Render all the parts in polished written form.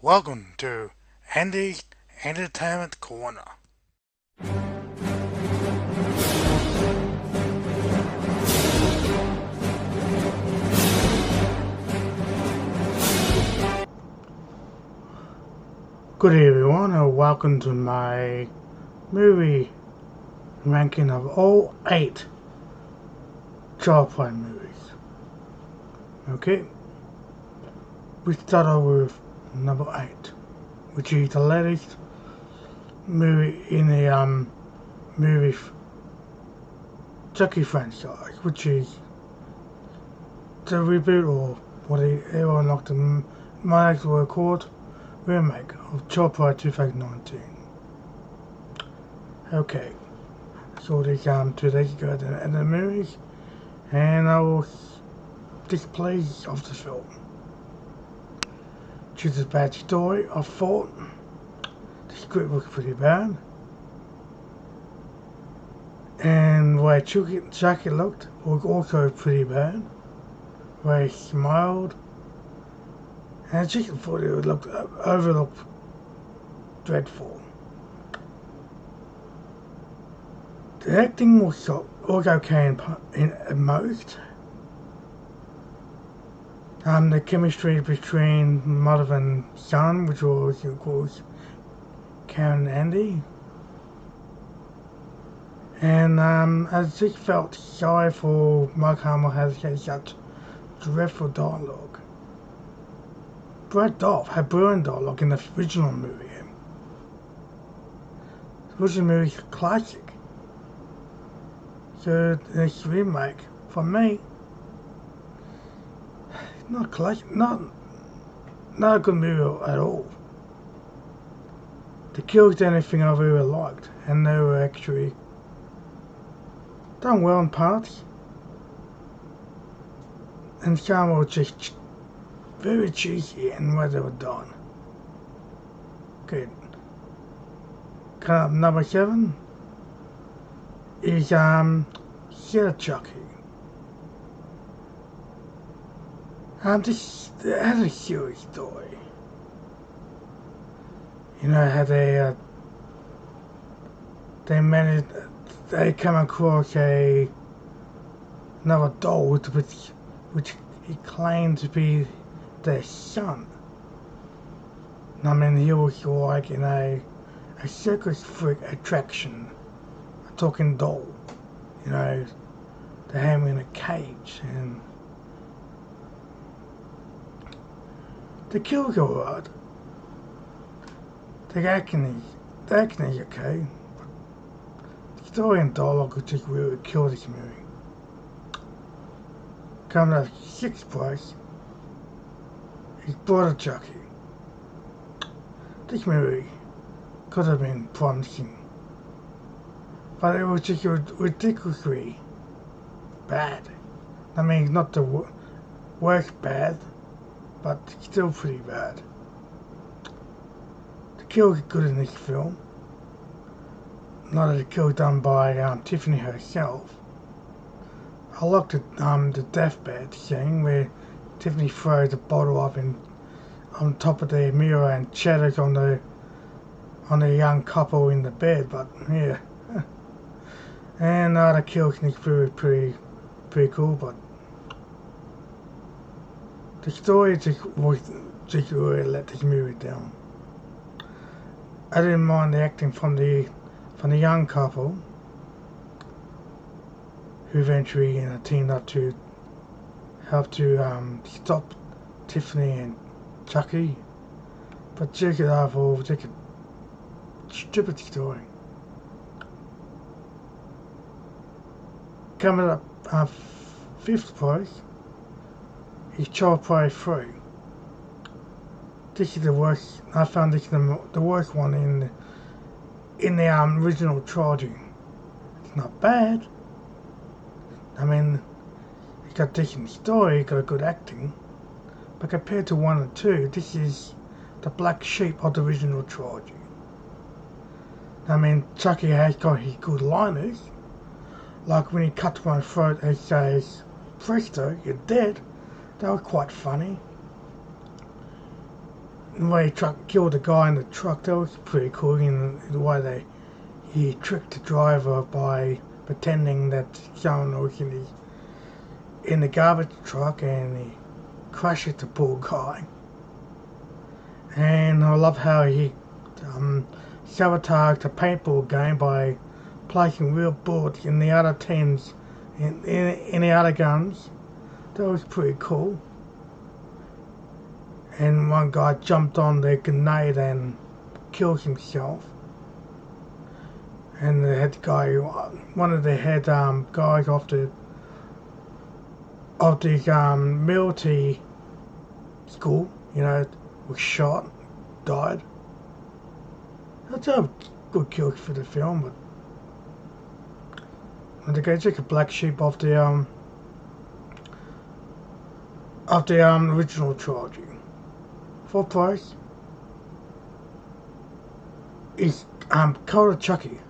Welcome to Andy's Entertainment Corner. Good day everyone and welcome to my movie ranking of all 8 Child Play movies. Okay, we start off with number 8, which is the latest movie in the movie Chucky franchise, which is the reboot or whatever like the might were called, remake of Child Play 2019. Okay, so they today go to the movies and I will display of the film. Choose a bad story. I thought the script was pretty bad, and the way Chucky looked was also pretty bad. The way he smiled, and I just thought it would overlooked dreadful. The acting was okay in most. The chemistry between mother and son, which was of course Karen and Andy, and I just felt sorry for Mark Hamill has such dreadful dialogue. Brad Dourif had brilliant dialogue in the original movie. The original movie is a classic. So this remake, for me, not classic, not a good movie at all. The kills the only thing I've ever liked, and they were actually done well in parts, and some were just very cheesy in where they were done. Good. Number 7 is Sheriff Chucky. This has a serious story. You know how they come across another doll which he claimed to be their son. I mean, he was like in a circus freak attraction, a talking doll. You know, they had him in a cage, and the kills are alright. The acting is okay. The story and dialogue would just really kill this movie. Coming at 6th place is Brother Chucky. This movie could have been promising, but it was just ridiculously bad. I mean, not the worst bad, but still pretty bad. The kills are good in this film. Not the kill done by Tiffany herself. I liked the deathbed scene where Tiffany throws the bottle up on top of the mirror and shatters on the young couple in the bed. But yeah, and the kill is pretty cool. But the story just really let this movie down. I didn't mind the acting from the young couple, who eventually teamed up to help to stop Tiffany and Chucky. But check it out for a stupid story. Coming up 5th place is Child Play 3. This is the worst. I found this the worst one in the original trilogy. It's not bad. I mean, it's got a decent story, it's got good acting, but compared to 1 and 2, this is the black sheep of the original trilogy. I mean, Chucky has got his good liners, like when he cuts my throat and says, "Presto, you're dead." That was quite funny. the way he killed the guy in the truck, that was pretty cool. In the way he tricked the driver by pretending that someone was in the garbage truck, and he crashed the poor guy. And I love how he sabotaged the paintball game by placing real bullets in the other teams, in the other guns. That was pretty cool. And one guy jumped on the grenade and killed himself. And the head guy, one of the head guys of the military school, was shot, died. That's a good kill for the film, but they take a black sheep of the original trilogy. Full price is Cult of Chucky.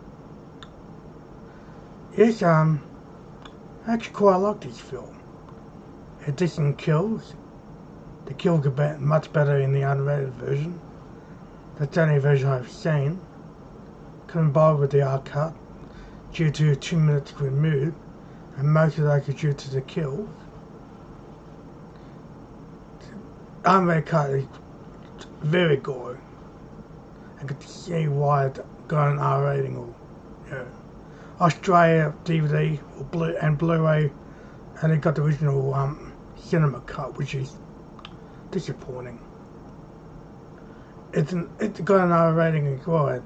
Yes, I actually quite like this film. It decent kills. The kills are much better in the unrated version. That's the only version I've seen. Couldn't bother with the R cut due to 2 minutes removed, and most of those are due to the kills. Unrated cut is very gory. I could see why it got an R rating or Australia DVD or Blu-ray, and it got the original cinema cut, which is disappointing. It's got an R rating as well.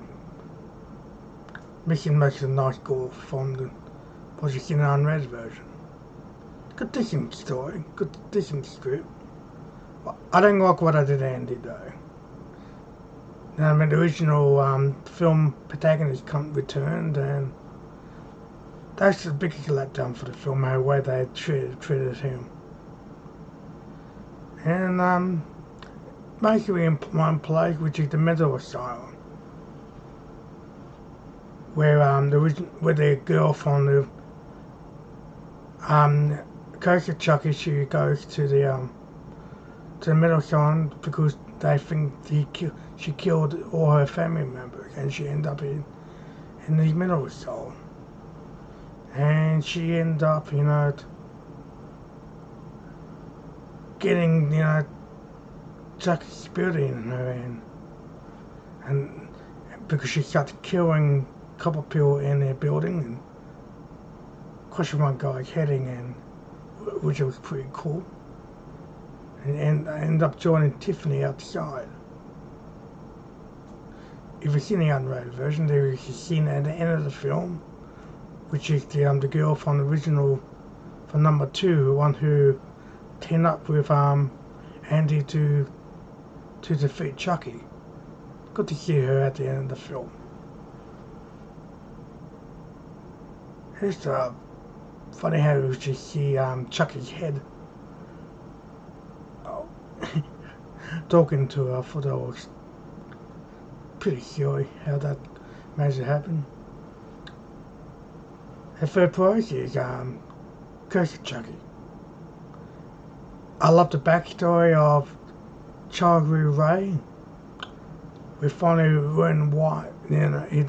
Missing most of the nice gore from the what you see in the unrated version. Good decent story, good decent script. I don't like what I did Andy though. The original film protagonist returned, and that's the biggest letdown for the film, the way they treated him. And basically in one place, which is the mental asylum, where the girl from the Ghost of Chucky, she goes to the mental asylum because they think she killed all her family members, and she ended up in the mental asylum. And she ended up, getting, Chucky's spirit in her, and because she started killing a couple of people in their building and crushing one guy's head in, which was pretty cool. And I ended up joining Tiffany outside. If you've seen the unrated version, there is a scene at the end of the film, which is the girl from the original, from number 2, the one who teamed up with Andy to defeat Chucky. Good to see her at the end of the film. It's funny how you just see Chucky's head. Talking to her. I thought that was pretty silly how that managed to happen. The third prize is Curse of Chucky. I love the backstory of childhood Ray. We finally learn why,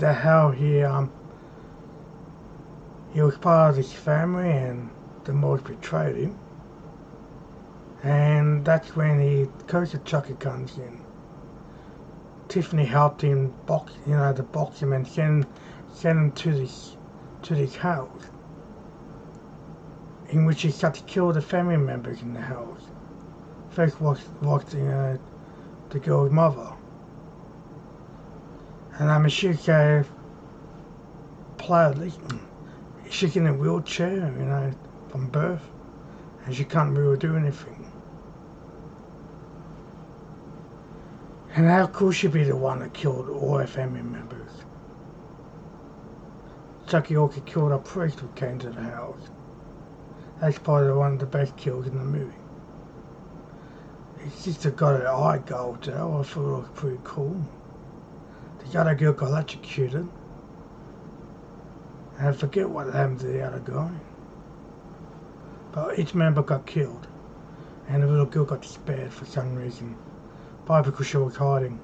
how he was part of his family and the Moors betrayed him. And that's when the Curse of Chucky comes in. Tiffany helped him box him and send him to this house, in which he started to kill the family members in the house. First was the girl's mother, and she's she's in a wheelchair, from birth, and she can't really do anything. And how could she be the one that killed all her family members? Chucky also killed a priest who came to the house. That's probably one of the best kills in the movie. His sister got her eye gouged out. I thought it was pretty cool. The other girl got electrocuted. And I forget what happened to the other guy. But each member got killed. And the little girl got spared for some reason. Probably because she was hiding.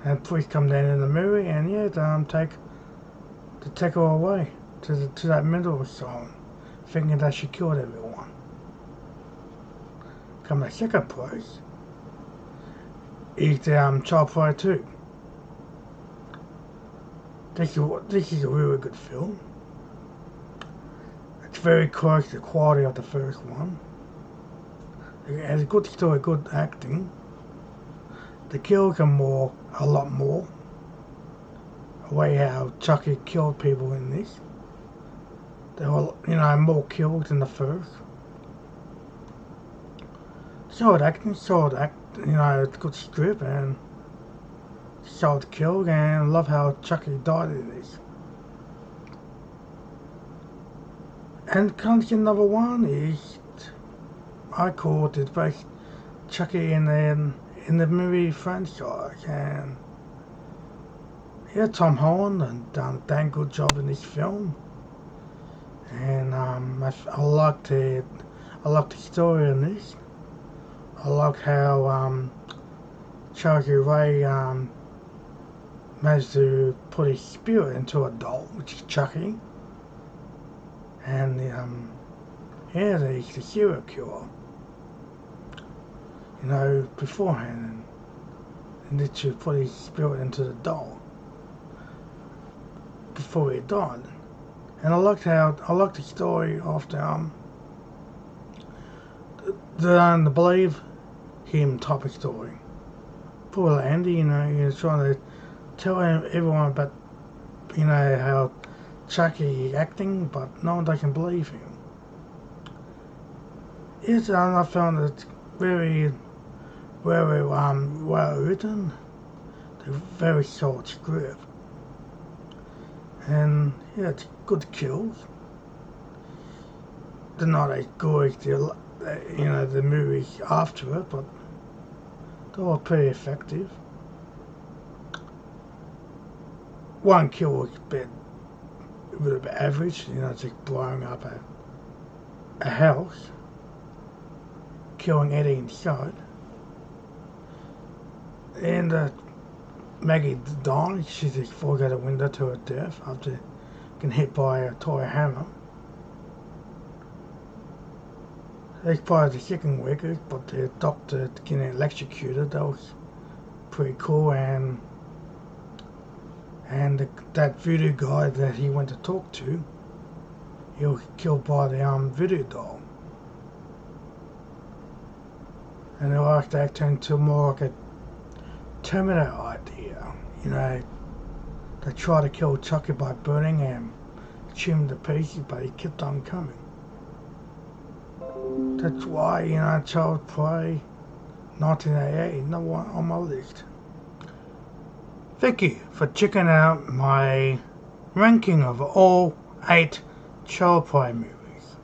And police come down in the movie and take her away to that mental asylum, thinking that she killed everyone. Come the second place is the Child Play 2. This is a really good film. It's very close to the quality of the first one. It has a good story, good acting. The kills are a lot more. The way how Chucky killed people in this. There were, more kills than the first. Solid acting, it's good script and solid kill, and I love how Chucky died in this. And country number one is, I call it the best Chucky in the movie franchise, and Tom Holland and done a damn good job in this film, and I like the story in this. I like how Charlie Ray managed to put his spirit into a doll, which is Chucky, and he's the serial killer. Beforehand, and literally put his spirit into the doll before he died. And I like the story of the believe him type of story. Poor Andy, he was trying to tell everyone about, how Chucky is acting, but no one can believe him. Yes, and I found it very well written. They're very solid script. And it's good kills. They're not as good as the movies after it, but they were pretty effective. One kill was a little bit average, just blowing up a house, killing Eddie inside. And Maggie died. She just falls out a window to her death after getting hit by a toy hammer. They probably the second weakest, but the doctor getting electrocuted, that was pretty cool. And that voodoo guy that he went to talk to, he was killed by the voodoo doll. And they like that turned into more like a Terminator idea. They tried to kill Chucky by burning him, chew him to pieces, but he kept on coming. That's why, Child Play 1988 is number one on my list. Thank you for checking out my ranking of all 8 Child Play movies.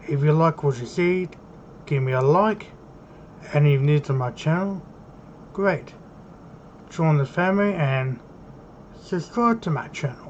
If you like what you see, give me a like, and if you're new to my channel, great. Join the family and subscribe to my channel.